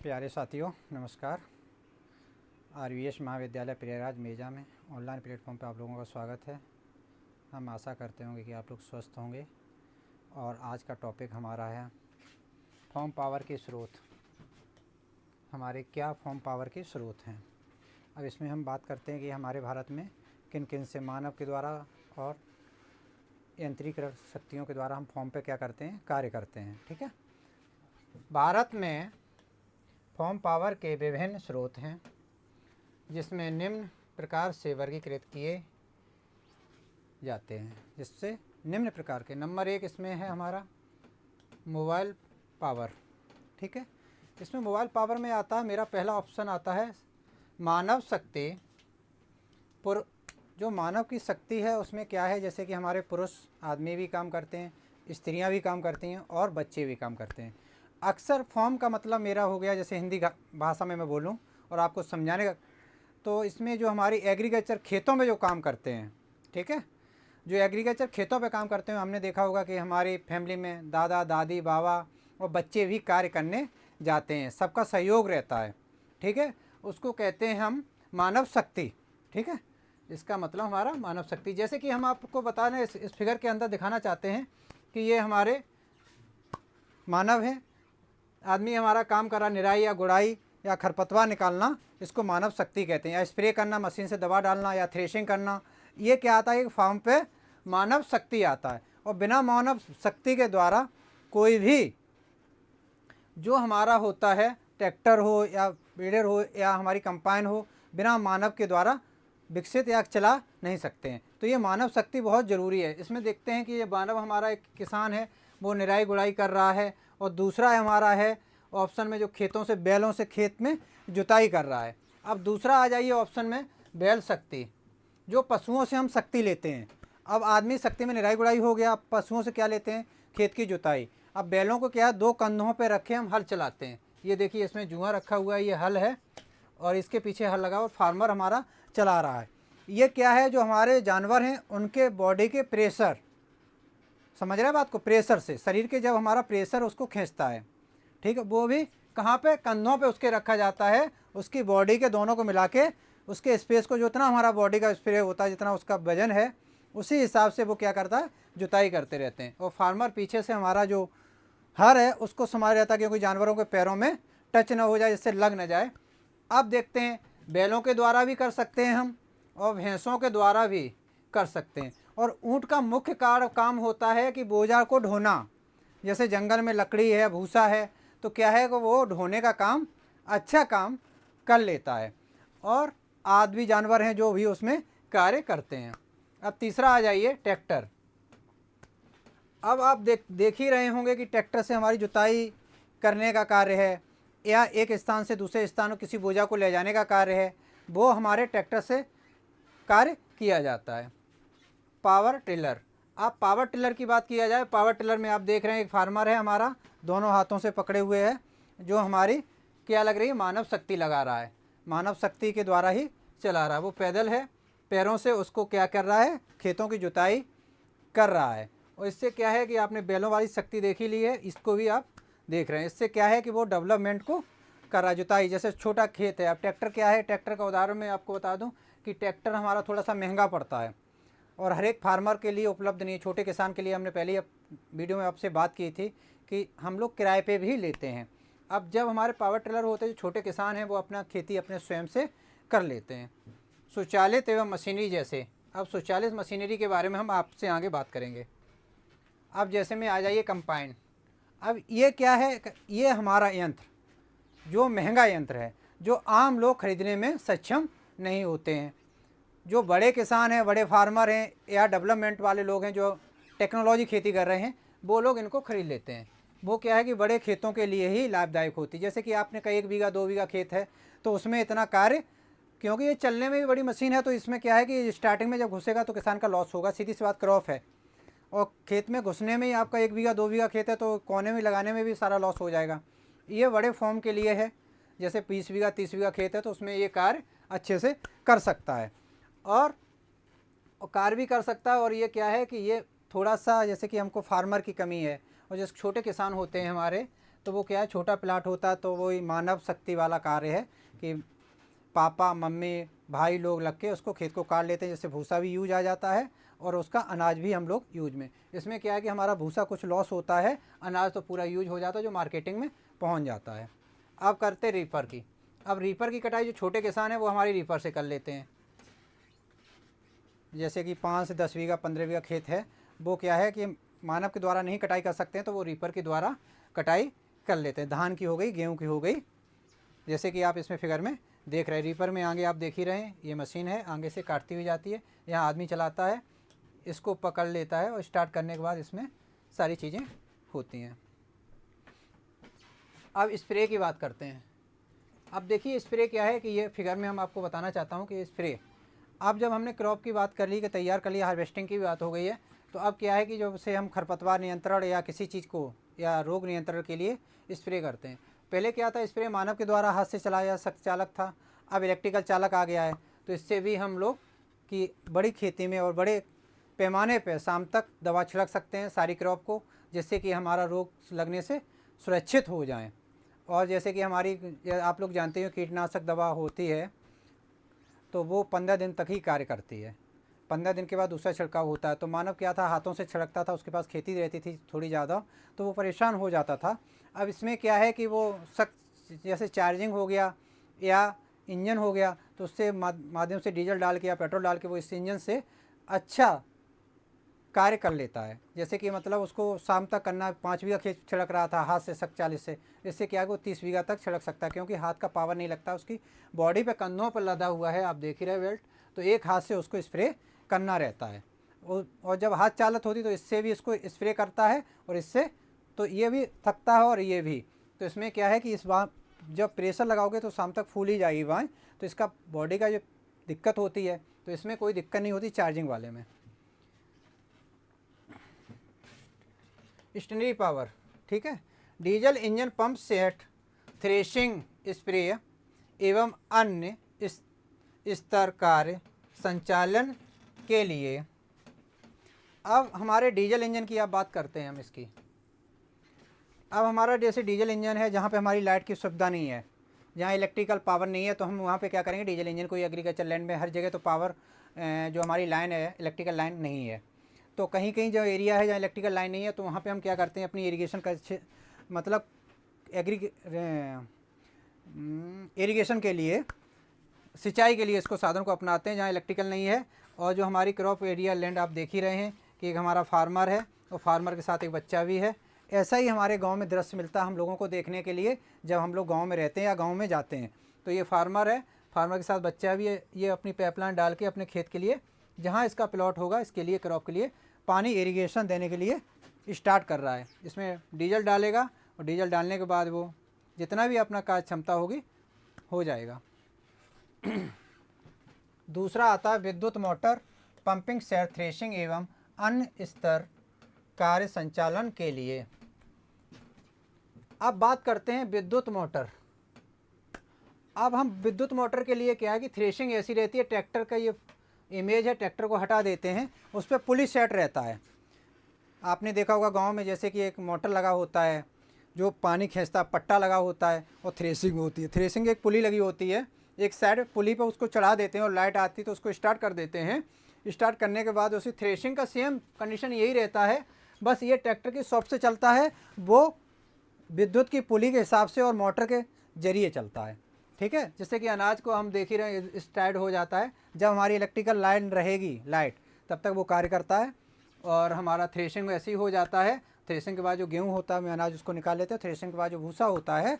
प्यारे साथियों नमस्कार। आरवीएस महाविद्यालय प्रयागराज मेजा में ऑनलाइन प्लेटफॉर्म पर आप लोगों का स्वागत है। हम आशा करते होंगे कि आप लोग स्वस्थ होंगे। और आज का टॉपिक हमारा है फॉर्म पावर के स्रोत। हमारे क्या फॉर्म पावर के स्रोत हैं। अब इसमें हम बात करते हैं कि हमारे भारत में किन किन से मानव के द्वारा और यंत्रीकृत शक्तियों के द्वारा हम फॉर्म पे क्या करते हैं, कार्य करते हैं। ठीक है। भारत में फॉर्म पावर के विभिन्न स्रोत हैं, जिसमें निम्न प्रकार से वर्गीकृत किए जाते हैं। जिससे निम्न प्रकार के नंबर 1 इसमें है हमारा मोबाइल पावर। ठीक है। इसमें मोबाइल पावर में आता है, मेरा पहला ऑप्शन आता है मानव शक्ति। जो मानव की शक्ति है उसमें क्या है, जैसे कि हमारे पुरुष आदमी भी काम करते हैं, स्त्रियां भी काम करती हैं और बच्चे भी काम करते हैं। अक्सर फॉर्म का मतलब मेरा हो गया, जैसे हिंदी भाषा में मैं बोलूं और आपको समझाने का, तो इसमें जो हमारी एग्रीकल्चर खेतों में जो काम करते हैं, ठीक है, जो एग्रीकल्चर खेतों पे काम करते हैं, हमने देखा होगा कि हमारी फैमिली में दादा दादी बाबा और बच्चे भी कार्य करने जाते हैं, सबका सहयोग रहता है। ठीक है। उसको कहते हैं हम मानव शक्ति। ठीक है। इसका मतलब हमारा मानव शक्ति। जैसे कि हम आपको बता रहे हैं, इस फिगर के अंदर दिखाना चाहते हैं कि ये हमारे मानव हैं, आदमी हमारा काम कर रहा, निराई या गुड़ाई या खरपतवार निकालना, इसको मानव शक्ति कहते हैं। या स्प्रे करना, मशीन से दवा डालना या थ्रेशिंग करना, ये क्या आता है, एक फार्म पे मानव शक्ति आता है। और बिना मानव शक्ति के द्वारा कोई भी जो हमारा होता है, ट्रैक्टर हो या ब्रीडर हो या हमारी कंपाइन हो, बिना मानव के द्वारा विकसित या चला नहीं सकते हैं। तो ये मानव शक्ति बहुत ज़रूरी है। इसमें देखते हैं कि ये मानव हमारा एक किसान है, वो निराई गुड़ाई कर रहा है, और दूसरा हमारा है ऑप्शन में जो खेतों से, बैलों से खेत में जुताई कर रहा है। अब दूसरा आ जाइए ऑप्शन में बैल शक्ति, जो पशुओं से हम शक्ति लेते हैं। अब आदमी शक्ति में निराई गुड़ाई हो गया, पशुओं से क्या लेते हैं, खेत की जुताई। अब बैलों को क्या, 2 कंधों पे रखे हम हल चलाते हैं। ये देखिए इसमें जुआ रखा हुआ है, ये हल है और इसके पीछे हल लगा और फार्मर हमारा चला रहा है। ये क्या है, जो हमारे जानवर हैं उनके बॉडी के प्रेशर, समझ रहे हैं बात को, प्रेशर से शरीर के जब हमारा प्रेशर उसको खींचता है, ठीक है, वो भी कहाँ पे, कंधों पे उसके रखा जाता है। उसकी बॉडी के दोनों को मिला के उसके स्पेस को, जितना हमारा बॉडी का स्प्रे होता है, जितना उसका वजन है, उसी हिसाब से वो क्या करता है, जुताई करते रहते हैं। और फार्मर पीछे से हमारा जो हर है उसको संभाल रहता है, क्योंकि जानवरों के पैरों में टच ना हो जाए, जिससे लग न जाए। अब देखते हैं बैलों के द्वारा भी कर सकते हैं हम, और भैंसों के द्वारा भी कर सकते हैं। और ऊँट का मुख्य काम होता है कि बोझा को ढोना। जैसे जंगल में लकड़ी है, भूसा है, तो क्या है कि वो ढोने का काम अच्छा काम कर लेता है। और आदमी जानवर हैं जो भी उसमें कार्य करते हैं। अब तीसरा आ जाइए ट्रैक्टर। अब आप देख ही रहे होंगे कि ट्रैक्टर से हमारी जुताई करने का कार्य है, या एक स्थान से दूसरे स्थान में किसी बोझा को ले जाने का कार्य है, वो हमारे ट्रैक्टर से कार्य किया जाता है। Power tiller. अब पावर टिलर की बात किया जाए, पावर टिलर में आप देख रहे हैं एक फार्मर है हमारा, दोनों हाथों से पकड़े हुए है, जो हमारी क्या लग रही है, मानव शक्ति लगा रहा है, मानव शक्ति के द्वारा ही चला रहा है। वो पैदल है, पैरों से उसको क्या कर रहा है, खेतों की जुताई कर रहा है। और इससे क्या है कि आपने बैलों वाली शक्ति देखी ली है, इसको भी आप देख रहे हैं। इससे क्या है कि वो डेवलपमेंट को कर रहा है, जुताई। जैसे छोटा खेत है, अब ट्रैक्टर क्या है, ट्रैक्टर का उदाहरण मैं आपको बता दूं कि ट्रैक्टर हमारा थोड़ा सा महंगा पड़ता है और हर एक फार्मर के लिए उपलब्ध नहीं है। छोटे किसान के लिए हमने पहले वीडियो में आपसे बात की थी कि हम लोग किराए पे भी लेते हैं। अब जब हमारे पावर टिलर होते हैं, जो छोटे किसान हैं वो अपना खेती अपने स्वयं से कर लेते हैं। स्वचालित एवं मशीनरी जैसे, अब स्वचालित मशीनरी के बारे में हम आपसे आगे बात करेंगे। अब जैसे में आ जाइए कंपाइन। अब ये क्या है, ये हमारा यंत्र जो महंगा यंत्र है, जो आम लोग खरीदने में सक्षम नहीं होते हैं। जो बड़े किसान हैं, बड़े फार्मर हैं, या डेवलपमेंट वाले लोग हैं जो टेक्नोलॉजी खेती कर रहे हैं, वो लोग इनको खरीद लेते हैं। वो क्या है कि बड़े खेतों के लिए ही लाभदायक होती है। जैसे कि आपने कहीं 1 बीघा 2 बीघा खेत है, तो उसमें इतना कार्य, क्योंकि ये चलने में भी बड़ी मशीन है, तो इसमें क्या है कि स्टार्टिंग में जब घुसेगा तो किसान का लॉस होगा, सीधी सी बात, क्रॉप है। और खेत में घुसने में ही आपका 1 बीघा 2 बीघा खेत है, तो कोने में लगाने में भी सारा लॉस हो जाएगा। ये बड़े फॉर्म के लिए है। जैसे 20 बीघा 30 बीघा खेत है, तो उसमें ये कार्य अच्छे से कर सकता है और कार्य भी कर सकता है। और ये क्या है कि ये थोड़ा सा, जैसे कि हमको फार्मर की कमी है, और जैसे छोटे किसान होते हैं हमारे, तो वो क्या है, छोटा प्लाट होता है तो वही मानव शक्ति वाला कार्य है कि पापा मम्मी भाई लोग लग के उसको खेत को काट लेते हैं, जैसे भूसा भी यूज आ जाता है और उसका अनाज भी हम लोग यूज में। इसमें क्या है कि हमारा भूसा कुछ लॉस होता है, अनाज तो पूरा यूज हो जाता है जो मार्केटिंग में पहुंच जाता है। अब करते रीपर की। अब रीपर की कटाई जो छोटे किसान हैं वो हमारी रीपर से कर लेते हैं। जैसे कि 5 से 10 बीघा 15 बीघा खेत है, वो क्या है कि मानव के द्वारा नहीं कटाई कर सकते हैं तो वो रीपर के द्वारा कटाई कर लेते हैं। धान की हो गई, गेहूँ की हो गई, जैसे कि आप इसमें फिगर में देख रहे हैं। रीपर में आगे आप देख ही रहे हैं, ये मशीन है आगे से काटती हुई जाती है, यहाँ आदमी चलाता है, इसको पकड़ लेता है और स्टार्ट करने के बाद इसमें सारी चीज़ें होती हैं। अब स्प्रे की बात करते हैं। अब देखिए स्प्रे क्या है कि ये फिगर में हम आपको बताना चाहता हूँ कि स्प्रे, अब जब हमने क्रॉप की बात कर ली कि तैयार कर लिया, हार्वेस्टिंग की भी बात हो गई है, तो अब क्या है कि जब से हम खरपतवार नियंत्रण या किसी चीज़ को या रोग नियंत्रण के लिए स्प्रे करते हैं। पहले क्या था, स्प्रे मानव के द्वारा हाथ से चलाया शक्ति चालक था, अब इलेक्ट्रिकल चालक आ गया है, तो इससे भी हम लोग की बड़ी खेती में और बड़े पैमाने पर शाम तक दवा छिड़क सकते हैं सारी क्रॉप को, जिससे कि हमारा रोग लगने से सुरक्षित हो जाएं। और जैसे कि हमारी आप लोग जानते हो कीटनाशक दवा होती है तो वो 15 दिन तक ही कार्य करती है, 15 दिन के बाद दूसरा छिड़काव होता है। तो मानव क्या था, हाथों से छिड़कता था, उसके पास खेती रहती थी थोड़ी ज़्यादा, तो वो परेशान हो जाता था। अब इसमें क्या है कि वो सख्त जैसे चार्जिंग हो गया या इंजन हो गया, तो उससे माध्यम से डीजल डाल के या पेट्रोल डाल के वो इस इंजन से अच्छा कार्य कर लेता है। जैसे कि मतलब उसको शाम तक करना, 5 बीघा खेत छिड़क रहा था हाथ से 40 से, इससे क्या है वो 30 बीघा तक छिड़क सकता है, क्योंकि हाथ का पावर नहीं लगता, उसकी बॉडी पे कंधों पर लदा हुआ है, आप देख ही रहे बेल्ट, तो एक हाथ से उसको स्प्रे करना रहता है। और जब हाथ चालत होती तो इससे भी इसको स्प्रे करता है, और इससे तो ये भी थकता है और ये भी। तो इसमें क्या है कि इस बार जब प्रेशर लगाओगे तो शाम तक फूल ही जाएगी बाएँ, तो इसका बॉडी का जो दिक्कत होती है तो इसमें कोई दिक्कत नहीं होती चार्जिंग वाले में। स्टेशनरी पावर, ठीक है, diesel engine pump set, threshing spray एवं अन्य स्तर कार्य संचालन के लिए। अब हमारे डीजल इंजन की आप बात करते हैं हम इसकी। अब हमारा जैसे डीजल इंजन है जहाँ पे हमारी लाइट की सुविधा नहीं है, जहाँ इलेक्ट्रिकल पावर नहीं है, तो हम वहाँ पे क्या करेंगे, डीजल इंजन को एग्रीकल्चर लैंड में हर जगह तो पावर जो हमारी लाइन है इलेक्ट्रिकल लाइन नहीं है, तो कहीं कहीं जो एरिया है जहाँ इलेक्ट्रिकल लाइन नहीं है तो वहाँ पे हम क्या करते हैं, अपनी इरिगेशन का मतलब इरिगेशन के लिए, सिंचाई के लिए इसको साधन को अपनाते हैं जहाँ इलेक्ट्रिकल नहीं है। और जो हमारी क्रॉप एरिया लैंड आप देख ही रहे हैं कि एक हमारा फार्मर है और फार्मर के साथ एक बच्चा भी है। ऐसा ही हमारे गांव में दृश्य मिलता है हम लोगों को देखने के लिए जब हम लोग गांव में रहते हैं या गांव में जाते हैं। तो ये फार्मर है, फार्मर के साथ बच्चा भी है, ये अपनी पाइपलाइन डाल के अपने खेत के लिए जहाँ इसका प्लॉट होगा इसके लिए क्रॉप के लिए पानी इरिगेशन देने के लिए स्टार्ट कर रहा है। इसमें डीजल डालेगा और डीजल डालने के बाद वो जितना भी अपना कार्य क्षमता होगी हो जाएगा। दूसरा आता है विद्युत मोटर पंपिंग सेट, थ्रेशिंग एवं अन्य स्तर कार्य संचालन के लिए। अब बात करते हैं विद्युत मोटर। अब हम विद्युत मोटर के लिए क्या है कि थ्रेशिंग ऐसी रहती है, ट्रैक्टर का ये इमेज है, ट्रैक्टर को हटा देते हैं, उस पर पुली सेट रहता है। आपने देखा होगा गांव में जैसे कि एक मोटर लगा होता है जो पानी खींचता, पट्टा लगा होता है और थ्रेशिंग होती है। थ्रेशिंग एक पुली लगी होती है, एक साइड पुली पर उसको चढ़ा देते हैं और लाइट आती है तो उसको स्टार्ट कर देते हैं। स्टार्ट करने के बाद उसी थ्रेशिंग का सेम कंडीशन यही रहता है, बस ये ट्रैक्टर की शॉप से चलता है, वो विद्युत की पुली के हिसाब से और मोटर के जरिए चलता है, ठीक है। जिससे कि अनाज को हम देख ही रहे हैं स्टार्ट हो जाता है, जब हमारी इलेक्ट्रिकल लाइन रहेगी लाइट तब तक वो कार्य करता है और हमारा थ्रेशिंग वैसे ही हो जाता है। थ्रेशिंग के बाद जो गेहूँ होता है मैं अनाज उसको निकाल लेते हैं। थ्रेशिंग के बाद जो भूसा होता है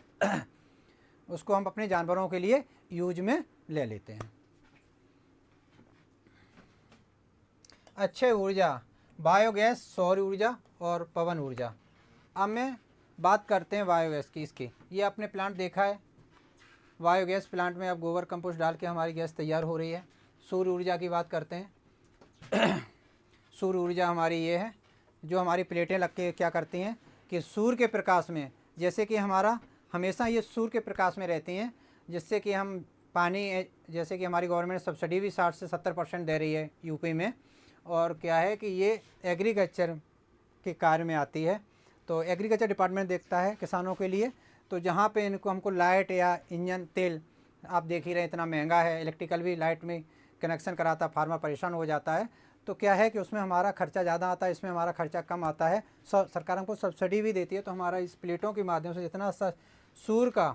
उसको हम अपने जानवरों के लिए यूज में ले लेते हैं। अच्छे ऊर्जा, बायोगैस, सौर ऊर्जा और पवन ऊर्जा। अब मैं बात करते हैं बायोगैस की। इसकी ये आपने प्लांट देखा है, बायोगैस प्लांट में अब गोबर कंपोस्ट डाल के हमारी गैस तैयार हो रही है। सौर ऊर्जा की बात करते हैं। सौर ऊर्जा हमारी ये है, जो हमारी प्लेटें लग के क्या करती हैं कि सूर्य के प्रकाश में, जैसे कि हमारा हमेशा ये सूर्य के प्रकाश में रहती हैं, जिससे कि हम पानी, जैसे कि हमारी गवर्नमेंट सब्सिडी भी 60 से 70% दे रही है यूपी में, और क्या है कि ये एग्रीकल्चर के कार्य में आती है। तो एग्रीकल्चर डिपार्टमेंट देखता है किसानों के लिए। तो जहाँ पे इनको हमको लाइट या इंजन तेल, आप देख ही रहे हैं इतना महंगा है, इलेक्ट्रिकल भी लाइट में कनेक्शन कराता, फार्मर परेशान हो जाता है। तो क्या है कि उसमें हमारा खर्चा ज़्यादा आता है, इसमें हमारा खर्चा कम आता है। सरकार हमको सब्सिडी भी देती है। तो हमारा इस प्लेटों के माध्यम से जितना सूर्य का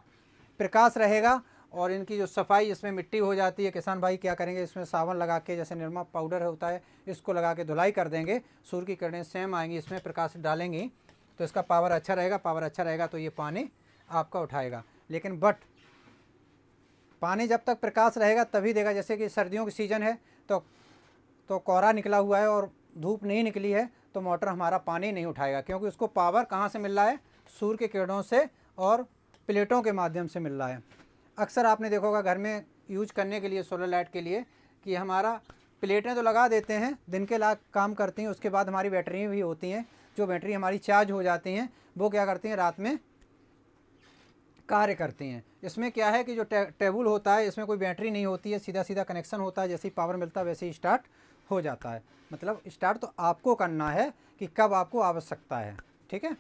प्रकाश रहेगा और इनकी जो सफाई, इसमें मिट्टी हो जाती है, किसान भाई क्या करेंगे, इसमें साबुन लगा के, जैसे निरमा पाउडर होता है, इसको लगा के धुलाई कर देंगे। सूर्य की किरणें सेम आएंगी, इसमें प्रकाश डालेंगी तो इसका पावर अच्छा रहेगा। पावर अच्छा रहेगा तो ये पानी आपका उठाएगा। लेकिन पानी जब तक प्रकाश रहेगा तभी देगा। जैसे कि सर्दियों की सीज़न है तो कोहरा निकला हुआ है और धूप नहीं निकली है तो मोटर हमारा पानी नहीं उठाएगा, क्योंकि उसको पावर कहाँ से मिल रहा है, सूर्य के किरणों से और प्लेटों के माध्यम से मिल रहा है। अक्सर आपने देखा होगा घर में यूज करने के लिए, सोलर लाइट के लिए, कि हमारा प्लेटें तो लगा देते हैं, दिन के लाख काम करती हैं, उसके बाद हमारी बैटरी भी होती हैं, जो बैटरी हमारी चार्ज हो जाती हैं, वो क्या करती हैं, रात में कार्य करती हैं। इसमें क्या है कि जो टेबल होता है, इसमें कोई बैटरी नहीं होती है, सीधा सीधा कनेक्शन होता है, जैसे ही पावर मिलता है वैसे ही स्टार्ट हो जाता है। मतलब स्टार्ट तो आपको करना है कि कब आपको आवश्यकता है। ठीक है।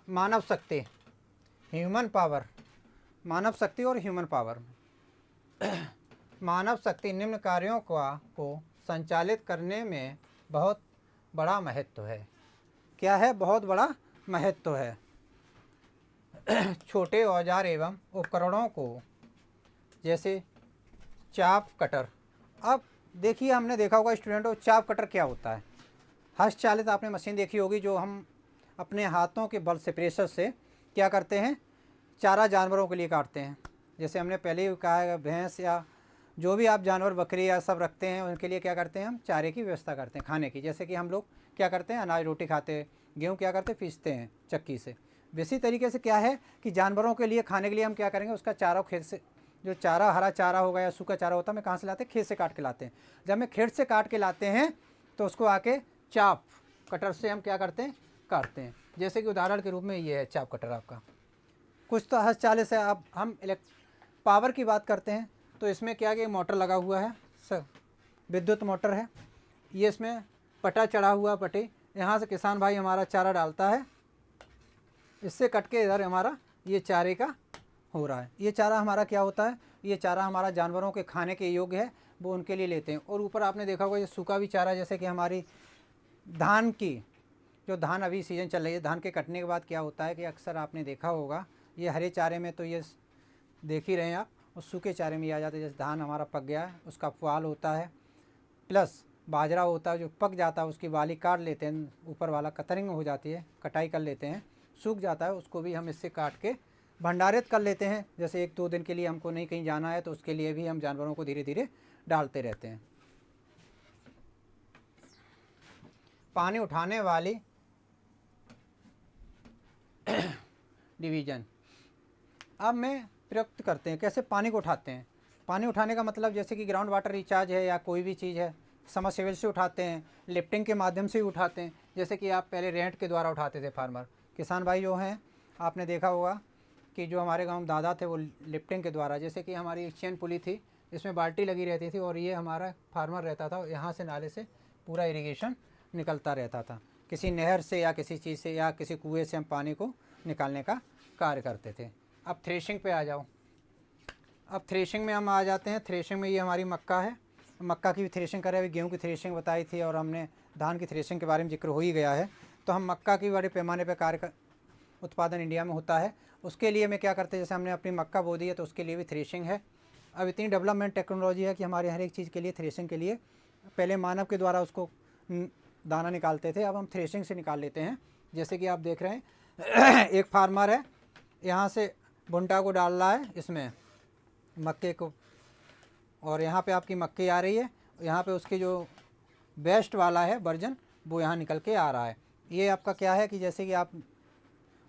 मानव शक्ति, ह्यूमन पावर, मानव शक्ति और ह्यूमन पावर। मानव शक्ति निम्न कार्यों को संचालित करने में बहुत बड़ा महत्व है। क्या है? बहुत बड़ा महत्व है। छोटे औजार एवं उपकरणों को, जैसे चाप कटर। अब देखिए, हमने देखा होगा स्टूडेंटों, चाप कटर क्या होता है? हस्त चालित आपने मशीन देखी होगी, जो हम अपने हाथों के बल से, प्रेशर से क्या करते हैं, चारा जानवरों के लिए काटते हैं। जैसे हमने पहले ही कहा है, भैंस या जो भी आप जानवर, बकरी या सब रखते हैं, उनके लिए क्या करते हैं, हम चारे की व्यवस्था करते हैं, खाने की। जैसे कि हम लोग क्या करते हैं, अनाज रोटी खाते हैं, गेहूँ क्या करते हैं, पीसते हैं चक्की से। इसी तरीके से क्या है कि जानवरों के लिए, खाने के लिए हम क्या करेंगे, उसका चारा खेत से, जो चारा, हरा चारा होगा या सूखा चारा होता है, हमें कहाँ से लाते हैं, खेत से काट के लाते हैं। जब हमें खेत से काट के लाते हैं तो उसको आके चाप कटर से हम क्या करते हैं, काटते हैं। जैसे कि उदाहरण के रूप में ये है चाप कटर आपका। कुछ तो हस्त चालित है। अब हम पावर की बात करते हैं तो इसमें क्या कि मोटर लगा हुआ है, सर विद्युत मोटर है। ये इसमें पटा चढ़ा हुआ, पटे, यहाँ से किसान भाई हमारा चारा डालता है, इससे कट के इधर हमारा ये चारे का हो रहा है। ये चारा हमारा क्या होता है, ये चारा हमारा जानवरों के खाने के योग्य है, वो उनके लिए लेते हैं। और ऊपर आपने देखा होगा ये सूखा भी चारा, जैसे कि हमारी धान की, जो धान अभी सीज़न चल रही है, धान के कटने के बाद क्या होता है कि अक्सर आपने देखा होगा, ये हरे चारे में तो ये देख ही रहे हैं आप, और सूखे चारे में ये आ जाते हैं। जैसे धान हमारा पक गया है, उसका पुआल होता है, प्लस बाजरा होता है जो पक जाता है, उसकी बाली काट लेते हैं, ऊपर वाला कतरिंग हो जाती है, कटाई कर लेते हैं, सूख जाता है, उसको भी हम इससे काट के भंडारित कर लेते हैं। जैसे 1-2 दिन के लिए हमको नहीं कहीं जाना है तो उसके लिए भी हम जानवरों को धीरे धीरे डालते रहते हैं। पानी उठाने वाली डिवीज़न। अब मैं प्रयुक्त करते हैं, कैसे पानी को उठाते हैं। पानी उठाने का मतलब जैसे कि ग्राउंड वाटर रिचार्ज है या कोई भी चीज़ है, समरसेबल से उठाते हैं, लिफ्टिंग के माध्यम से ही उठाते हैं। जैसे कि आप पहले रेंट के द्वारा उठाते थे, फार्मर किसान भाई जो हैं, आपने देखा होगा कि जो हमारे गांव दादा थे वो लिफ्टिंग के द्वारा, जैसे कि हमारी एक चेन पुली थी, इसमें बाल्टी लगी रहती थी और ये हमारा फार्मर रहता था, यहाँ से नाले से पूरा इरिगेशन निकलता रहता था। किसी नहर से या किसी चीज़ से या किसी कुएँ से हम पानी को निकालने का कार्य करते थे। अब थ्रेशिंग पे आ जाओ। अब थ्रेशिंग में हम आ जाते हैं। थ्रेशिंग में ये हमारी मक्का है, मक्का की भी थ्रेशिंग करें, अभी गेहूँ की थ्रेशिंग बताई थी और हमने धान की थ्रेशिंग के बारे में जिक्र हो ही गया है। तो हम मक्का की बड़े पैमाने पर कार्य उत्पादन इंडिया में होता है। उसके लिए मैं क्या करते हैं, जैसे हमने अपनी मक्का बो दी है तो उसके लिए भी थ्रेशिंग है। अब इतनी डेवलपमेंट टेक्नोलॉजी है कि हमारे हर एक चीज़ के लिए, थ्रेशिंग के लिए, पहले मानव के द्वारा उसको दाना निकालते थे, अब हम थ्रेशिंग से निकाल लेते हैं। जैसे कि आप देख रहे हैं एक फार्मर है, यहाँ से भुट्टा को डाल रहा है इसमें मक्के को, और यहाँ पे आपकी मक्की आ रही है, यहाँ पे उसकी जो बेस्ट वाला है वर्जन वो यहाँ निकल के आ रहा है। ये आपका क्या है कि जैसे कि आप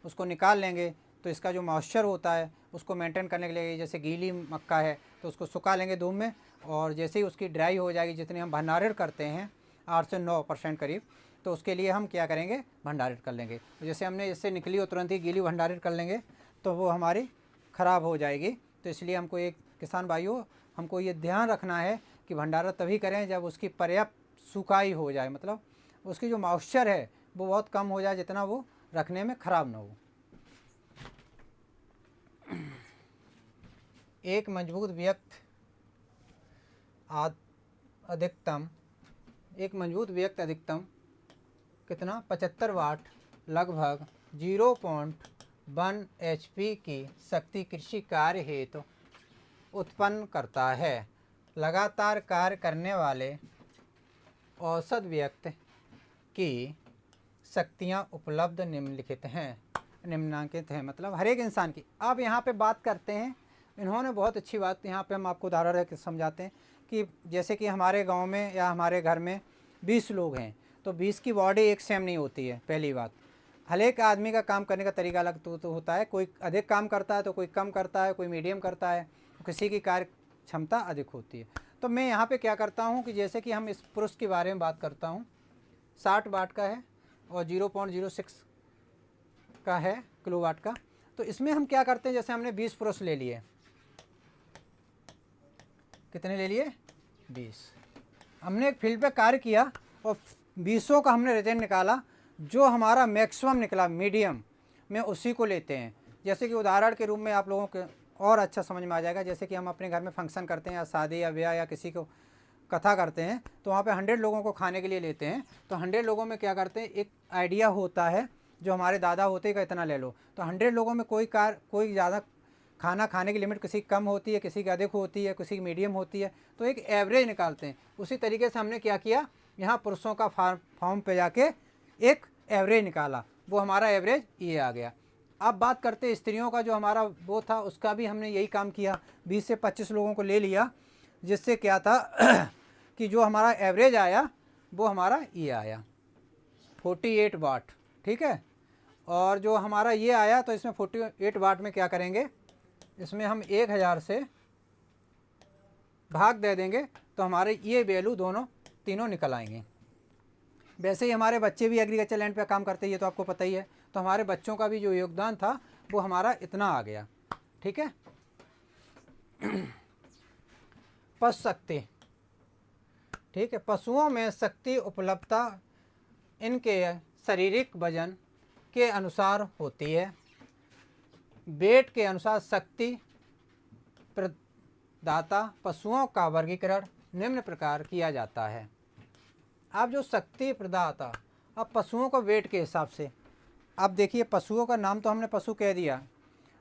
उसको निकाल लेंगे तो इसका जो मॉइस्चर होता है उसको मेंटेन करने के लिए, जैसे गीली मक्का है तो उसको सुखा लेंगे धूप में, और जैसे ही उसकी ड्राई हो जाएगी, जितनी हम भंडारण करते हैं 8 से 9% करीब, तो उसके लिए हम क्या करेंगे, भंडारित कर लेंगे। जैसे हमने इससे निकली और तुरंत ही गीली भंडारित कर लेंगे तो वो हमारी ख़राब हो जाएगी। तो इसलिए हमको एक किसान भाइयों, हमको ये ध्यान रखना है कि भंडारण तभी करें जब उसकी पर्याप्त सुखाई हो जाए, मतलब उसकी जो मॉइस्चर है वो बहुत कम हो जाए, जितना वो रखने में ख़राब ना हो। एक मजबूत व्यक्ति अधिकतम कितना 75 वाट लगभग 0.1 HP की शक्ति कृषि कार्य हेतु उत्पन्न करता है। लगातार कार्य करने वाले औसत व्यक्ति की शक्तियाँ उपलब्ध निम्नलिखित हैं मतलब हर एक इंसान की। अब यहाँ पे बात करते हैं, इन्होंने बहुत अच्छी बात यहाँ पे हम आपको उदाहरण रख के समझाते हैं कि जैसे कि हमारे गांव में या हमारे घर में 20 लोग हैं तो 20 की बॉडी एक सेम नहीं होती है। पहली बात, हर एक आदमी का काम करने का तरीका अलग तो होता है। कोई अधिक काम करता है तो कोई कम करता है, कोई मीडियम करता है, तो किसी की कार्य क्षमता अधिक होती है। तो मैं यहाँ पे क्या करता हूँ कि जैसे कि हम इस पुरुष के बारे में बात करता हूँ, 60 वाट का है और 0.06 का है किलोवाट का। तो इसमें हम क्या करते हैं, जैसे हमने 20 पुरुष ले लिए, कितने ले लिए 20, हमने एक फील्ड पे कार्य किया और 20 का हमने रिजल्ट निकाला, जो हमारा मैक्सिमम निकला मीडियम में उसी को लेते हैं। जैसे कि उदाहरण के रूप में आप लोगों के और अच्छा समझ में आ जाएगा, जैसे कि हम अपने घर में फंक्शन करते हैं या शादी या ब्याह या किसी को कथा करते हैं तो वहाँ पे 100 लोगों को खाने के लिए लेते हैं। तो 100 लोगों में क्या करते हैं, एक आइडिया होता है जो हमारे दादा होते का इतना ले लो। तो 100 लोगों में कोई ज़्यादा खाना खाने की लिमिट किसी की कम होती है, किसी की अधिक होती है, किसी की मीडियम होती है, तो एक एवरेज निकालते हैं। उसी तरीके से हमने क्या किया, यहाँ पुरुषों का फॉर्म पे जाके एक एवरेज निकाला, वो हमारा एवरेज ये आ गया। अब बात करते हैं स्त्रियों का, जो हमारा वो था उसका भी हमने यही काम किया, 20 से 25 लोगों को ले लिया, जिससे क्या था कि जो हमारा एवरेज आया वो हमारा ये आया 48 वाट, ठीक है। और जो हमारा ये आया तो इसमें 48 वाट में क्या करेंगे, इसमें हम 1000 से भाग दे देंगे तो हमारे ये वैल्यू तीनों निकल आएंगे। वैसे ही हमारे बच्चे भी एग्रीकल्चर लैंड पे काम करते हैं, ये तो आपको पता ही है। तो हमारे बच्चों का भी जो योगदान था वो हमारा इतना आ गया, ठीक है। पशु शक्ति, ठीक है। पशुओं में शक्ति उपलब्धता इनके शारीरिक वजन के अनुसार होती है। वेट के अनुसार शक्ति प्रदाता पशुओं का वर्गीकरण निम्न प्रकार किया जाता है। अब जो शक्ति प्रदाता, अब पशुओं को वेट के हिसाब से, अब देखिए पशुओं का नाम तो हमने पशु कह दिया,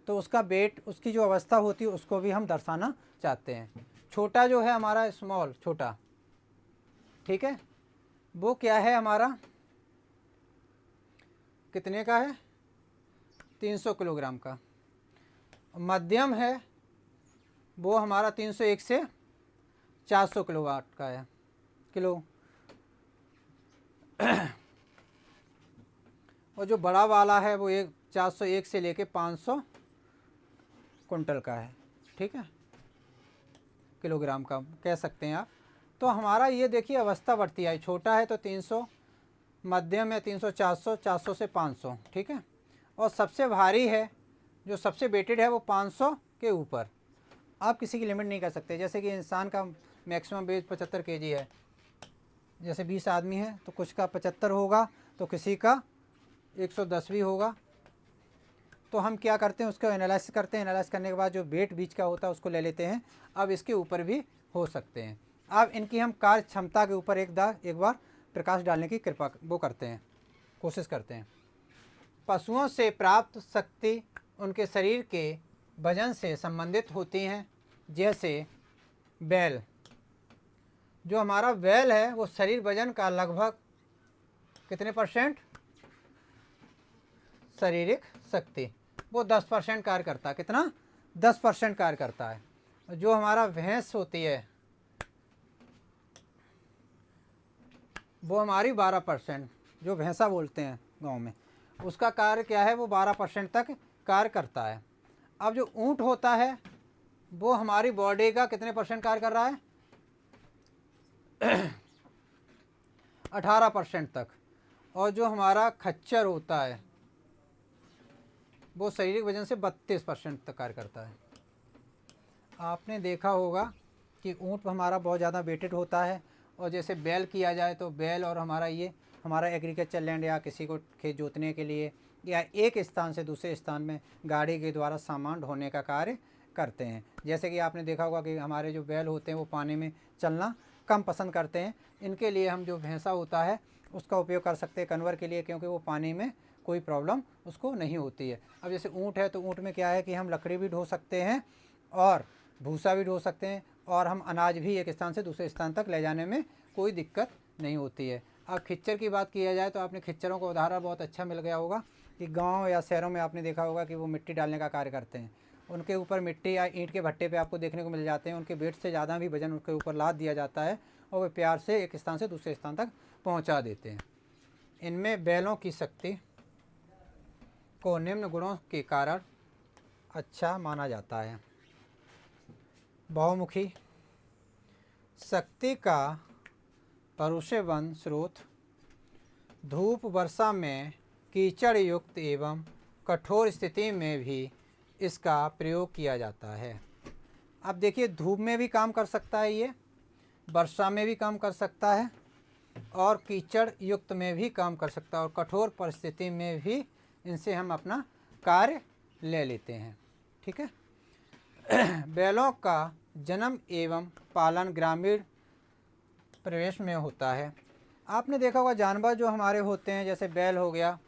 तो उसका वेट, उसकी जो अवस्था होती है उसको भी हम दर्शाना चाहते हैं। छोटा जो है हमारा स्मॉल, छोटा, ठीक है, वो क्या है हमारा, कितने का है, 300 किलोग्राम का। मध्यम है वो हमारा 301 से 400 किलोवाट का है, किलो। और जो बड़ा वाला है वो 401 से लेके 500 कुंटल का है, ठीक है, किलोग्राम का कह सकते हैं आप। तो हमारा ये देखिए अवस्था बढ़ती है, छोटा है तो 300, मध्यम है 300, 400, 400 से 500, ठीक है। और सबसे भारी है, जो सबसे वेटेड है वो 500 के ऊपर। आप किसी की लिमिट नहीं कर सकते, जैसे कि इंसान का मैक्सिमम वेट 75 केजी है, जैसे 20 आदमी है तो कुछ का 75 होगा तो किसी का 110 भी होगा। तो हम क्या करते हैं, उसको एनालाइज करते हैं, एनालाइज करने के बाद जो वेट बीच का होता है उसको ले लेते हैं। अब इसके ऊपर भी हो सकते हैं। अब इनकी हम कार्य क्षमता के ऊपर एक बार प्रकाश डालने की कृपा वो करते हैं, कोशिश करते हैं। पशुओं से प्राप्त शक्ति उनके शरीर के वजन से संबंधित होती हैं। जैसे बैल, जो हमारा बैल है वो शरीर वजन का लगभग कितने %, शारीरिक शक्ति वो 10% कार्य करता है। कितना, 10% कार्य करता है। जो हमारा भैंस होती है वो हमारी 12%, जो भैंसा बोलते हैं गांव में, उसका कार्य क्या है, वो 12% तक कार्य करता है। अब जो ऊंट होता है वो हमारी बॉडी का कितने % कार्य कर रहा है, 18% तक। और जो हमारा खच्चर होता है वो शारीरिक वजन से 32% तक कार्य करता है। आपने देखा होगा कि ऊंट हमारा बहुत ज़्यादा वेटेड होता है, और जैसे बैल किया जाए तो बैल और हमारा ये हमारा एग्रीकल्चर लैंड या किसी को खेत जोतने के लिए या एक स्थान से दूसरे स्थान में गाड़ी के द्वारा सामान ढोने का कार्य करते हैं। जैसे कि आपने देखा होगा कि हमारे जो बैल होते हैं वो पानी में चलना कम पसंद करते हैं। इनके लिए हम जो भैंसा होता है उसका उपयोग कर सकते हैं कन्वर के लिए, क्योंकि वो पानी में कोई प्रॉब्लम उसको नहीं होती है। अब जैसे ऊँट है तो ऊँट में क्या है कि हम लकड़ी भी ढो सकते हैं और भूसा भी ढो सकते हैं, और हम अनाज भी एक स्थान से दूसरे स्थान तक ले जाने में कोई दिक्कत नहीं होती है। अब खच्चर की बात किया जाए तो आपने खच्चरों का उदाहरण बहुत अच्छा मिल गया होगा कि गांव या शहरों में आपने देखा होगा कि वो मिट्टी डालने का कार्य करते हैं। उनके ऊपर मिट्टी या ईंट के भट्टे पे आपको देखने को मिल जाते हैं। उनके वेट से ज़्यादा भी वजन उनके ऊपर लाद दिया जाता है और वे प्यार से एक स्थान से दूसरे स्थान तक पहुंचा देते हैं। इनमें बैलों की शक्ति को निम्न गुणों के कारण अच्छा माना जाता है। बहुमुखी शक्ति का भरोसेमंद स्रोत, धूप वर्षा में कीचड़ युक्त एवं कठोर स्थिति में भी इसका प्रयोग किया जाता है। अब देखिए, धूप में भी काम कर सकता है, ये वर्षा में भी काम कर सकता है और कीचड़ युक्त में भी काम कर सकता है, और कठोर परिस्थिति में भी इनसे हम अपना कार्य ले लेते हैं। ठीक है। बैलों का जन्म एवं पालन ग्रामीण परिवेश में होता है। आपने देखा होगा जानवर जो हमारे होते हैं, जैसे बैल हो गया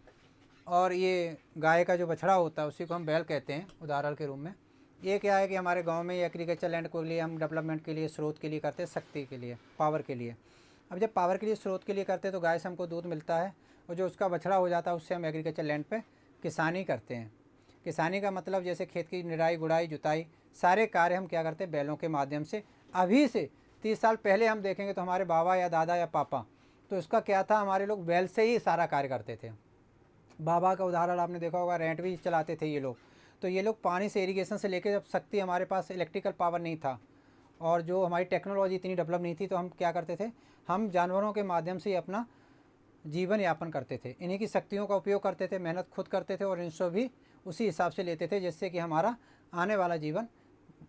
और ये गाय का जो बछड़ा होता है उसी को हम बैल कहते हैं उदाहरण के रूप में। ये क्या है कि हमारे गांव में ये एग्रीकल्चर लैंड के लिए हम डेवलपमेंट के लिए, स्रोत के लिए करते हैं, शक्ति के लिए, पावर के लिए। अब जब पावर के लिए, स्रोत के लिए करते हैं तो गाय से हमको दूध मिलता है, और जो उसका बछड़ा हो जाता है उससे हम एग्रीकल्चर लैंड पे किसानी करते हैं। किसानी का मतलब जैसे खेत की निराई, गुड़ाई, जुताई, सारे कार्य हम क्या करते हैं बैलों के माध्यम से। अभी से 30 साल पहले हम देखेंगे तो हमारे बाबा या दादा या पापा, तो इसका क्या था, हमारे लोग बैल से ही सारा कार्य करते थे। बाबा का उदाहरण आपने देखा होगा, रेंट भी चलाते थे ये लोग। तो ये लोग पानी से, इरिगेशन से लेकर, जब शक्ति हमारे पास इलेक्ट्रिकल पावर नहीं था और जो हमारी टेक्नोलॉजी इतनी डेवलप नहीं थी, तो हम क्या करते थे, हम जानवरों के माध्यम से ही अपना जीवन यापन करते थे। इन्हीं की शक्तियों का उपयोग करते थे, मेहनत खुद करते थे और इनसे भी उसी हिसाब से लेते थे जिससे कि हमारा आने वाला जीवन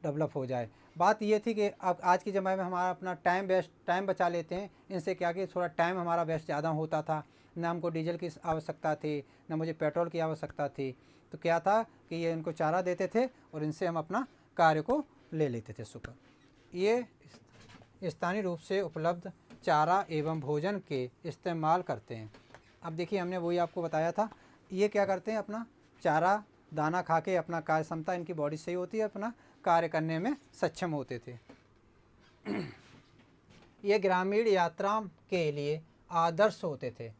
डेवलप हो जाए। बात ये थी कि अब आज के ज़माने में हमारा अपना टाइम बचा लेते हैं। इनसे क्या कि थोड़ा टाइम हमारा वेस्ट ज़्यादा होता था, ना हमको डीजल की आवश्यकता थी, ना मुझे पेट्रोल की आवश्यकता थी। तो क्या था कि ये इनको चारा देते थे और इनसे हम अपना कार्य को ले लेते थे सुपर। ये स्थानीय रूप से उपलब्ध चारा एवं भोजन के इस्तेमाल करते हैं। अब देखिए, हमने वही आपको बताया था, ये क्या करते हैं, अपना चारा दाना खा के अपना कार्य क्षमता, इनकी बॉडी सही होती है, अपना कार्य करने में सक्षम होते थे। ये ग्रामीण यात्रा के लिए आदर्श होते थे।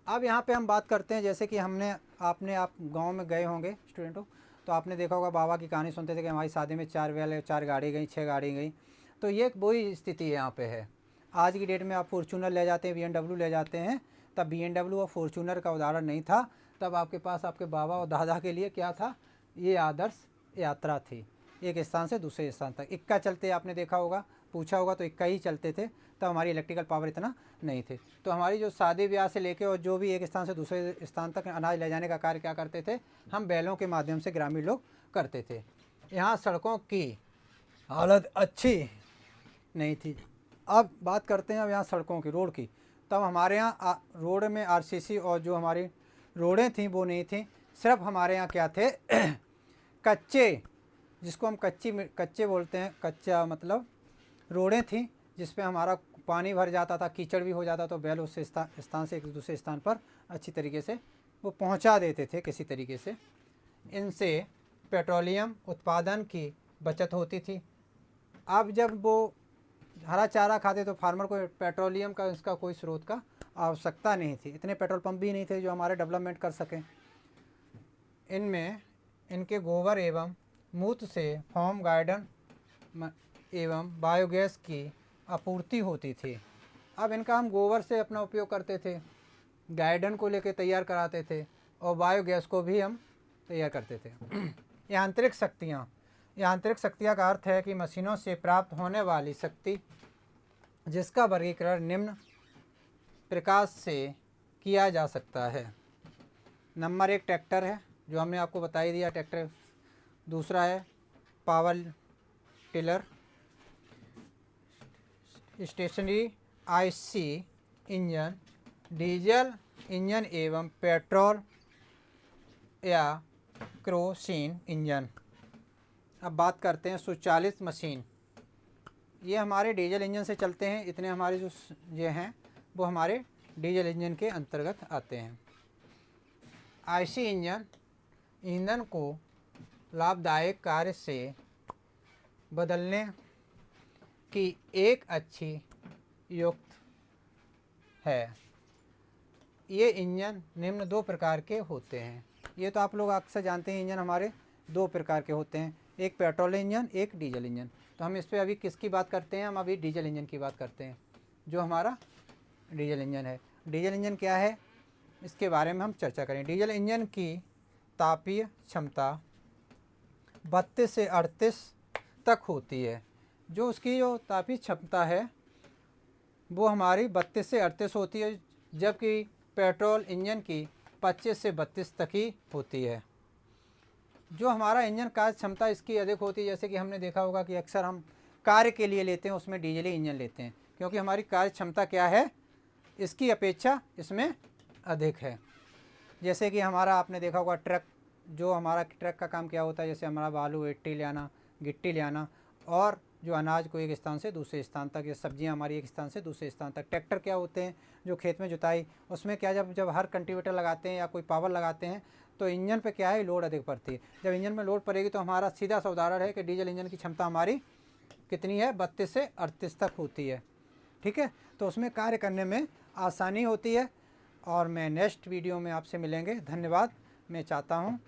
अब यहाँ पे हम बात करते हैं, जैसे कि आप गांव में गए होंगे स्टूडेंटों, तो आपने देखा होगा बाबा की कहानी सुनते थे कि हमारी शादी में 4 बैल, 4 गाड़ी गई, 6 गाड़ी गई। तो ये वही स्थिति यहाँ पे है। आज की डेट में आप फॉर्चूनर ले जाते हैं, BMW ले जाते हैं, तब BMW और फॉर्चूनर का उदाहरण नहीं था। तब आपके पास आपके बाबा और दादा के लिए क्या था, ये आदर्श यात्रा थी, एक स्थान से दूसरे स्थान तक। इक्का चलते, आपने देखा होगा, पूछा होगा तो इक्का ही चलते थे, तब हमारी इलेक्ट्रिकल पावर इतना नहीं थे। तो हमारी जो शादी ब्याह से लेके और जो भी एक स्थान से दूसरे स्थान तक अनाज ले जाने का कार्य क्या करते थे, हम बैलों के माध्यम से ग्रामीण लोग करते थे। यहाँ सड़कों की हालत अच्छी नहीं थी। अब बात करते हैं अब यहाँ सड़कों की, रोड की। तब हमारे यहाँ रोड में RCC और जो हमारी रोडें थीं वो नहीं थी। सिर्फ हमारे यहाँ क्या थे, कच्चे, जिसको हम कच्चे बोलते हैं, कच्चा मतलब रोडें थीं जिसपे हमारा पानी भर जाता था, कीचड़ भी हो जाता, तो बैल उस स्थान से एक दूसरे स्थान पर अच्छी तरीके से वो पहुंचा देते थे किसी तरीके से। इनसे पेट्रोलियम उत्पादन की बचत होती थी। अब जब वो हरा चारा खाते तो फार्मर को पेट्रोलियम का, इसका कोई स्रोत का आवश्यकता नहीं थी। इतने पेट्रोल पंप भी नहीं थे जो हमारे डेवलपमेंट कर सकें। इनमें इनके गोबर एवं मूत्र से फॉर्म गार्डन एवं बायोगैस की आपूर्ति होती थी। अब इनका हम गोबर से अपना उपयोग करते थे, गार्डन को लेके तैयार कराते थे और बायोगैस को भी हम तैयार करते थे। यांत्रिक शक्तियाँ, यांत्रिक शक्तियाँ का अर्थ है कि मशीनों से प्राप्त होने वाली शक्ति जिसका वर्गीकरण निम्न प्रकार से किया जा सकता है। नंबर 1 ट्रैक्टर है, जो हमने आपको बता ही दिया ट्रैक्टर। दूसरा है power tiller, stationary IC engine, diesel engine एवं पेट्रोल या केरोसिन इंजन। अब बात करते हैं स्वचालित मशीन। ये हमारे डीजल इंजन से चलते हैं। इतने हमारे जो ये हैं वो हमारे डीजल इंजन के अंतर्गत आते हैं। आईसी इंजन ईंधन को लाभदायक कार्य से बदलने की एक अच्छी युक्त है। ये इंजन निम्न दो प्रकार के होते हैं। ये तो आप लोग अक्सर जानते हैं, इंजन हमारे दो प्रकार के होते हैं, एक पेट्रोल इंजन, एक डीजल इंजन। तो हम इस पर अभी किसकी बात करते हैं? हम अभी डीजल इंजन की बात करते हैं, जो हमारा डीजल इंजन है। डीजल इंजन क्या है, इसके बारे में हम चर्चा करें। डीजल इंजन की तापीय क्षमता 32 से 38 तक होती है। जो उसकी जो तापीय क्षमता है वो हमारी 32 से 38 होती है, जबकि पेट्रोल इंजन की 25 से 32 तक ही होती है। जो हमारा इंजन कार्य क्षमता इसकी अधिक होती है, जैसे कि हमने देखा होगा कि अक्सर हम कार्य के लिए लेते हैं उसमें डीजल ही इंजन लेते हैं, क्योंकि हमारी कार्य क्षमता क्या है, इसकी अपेक्षा इसमें अधिक है। जैसे कि हमारा आपने देखा होगा ट्रक, जो हमारा ट्रक का काम क्या होता है, जैसे हमारा बालू मिट्टी ले आना, गिट्टी ले आना, और जो अनाज को एक स्थान से दूसरे स्थान तक, या सब्जियां हमारी एक स्थान से दूसरे स्थान तक। ट्रैक्टर क्या होते हैं, जो खेत में जुताई, उसमें क्या जब हर कल्टीवेटर लगाते हैं या कोई पावर लगाते हैं तो इंजन पे क्या है, लोड अधिक पड़ती है। जब इंजन में लोड पड़ेगी तो हमारा सीधा सा उदाहरण है कि डीजल इंजन की क्षमता हमारी कितनी है, 32 से 38 तक होती है। ठीक है, तो उसमें कार्य करने में आसानी होती है। और मैं नेक्स्ट वीडियो में आपसे मिलेंगे। धन्यवाद। मैं चाहता हूँ